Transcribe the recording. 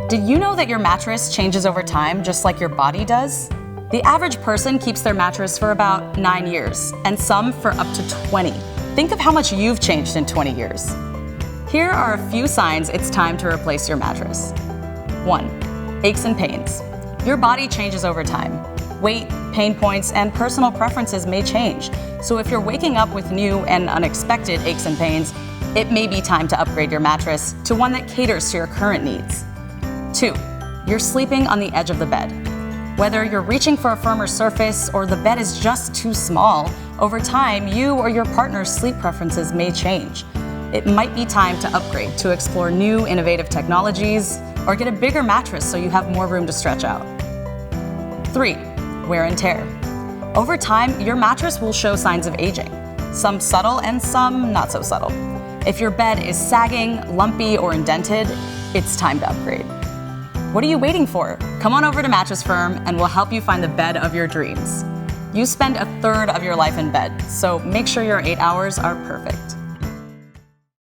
Did you know that your mattress changes over time just like your body does? The average person keeps their mattress for about 9 years, and some for up to 20. Think of how much you've changed in 20 years. Here are a few signs it's time to replace your mattress. 1. Aches and pains. Your body changes over time. Weight, pain points, and personal preferences may change. So if you're waking up with new and unexpected aches and pains, it may be time to upgrade your mattress to one that caters to your current needs. 2. You're sleeping on the edge of the bed. Whether you're reaching for a firmer surface or the bed is just too small, over time, you or your partner's sleep preferences may change. It might be time to upgrade to explore new innovative technologies or get a bigger mattress so you have more room to stretch out. 3. Wear and tear. Over time, your mattress will show signs of aging, some subtle and some not so subtle. If your bed is sagging, lumpy, or indented, it's time to upgrade. What are you waiting for? Come on over to Mattress Firm and we'll help you find the bed of your dreams. You spend a third of your life in bed, so make sure your 8 hours are perfect.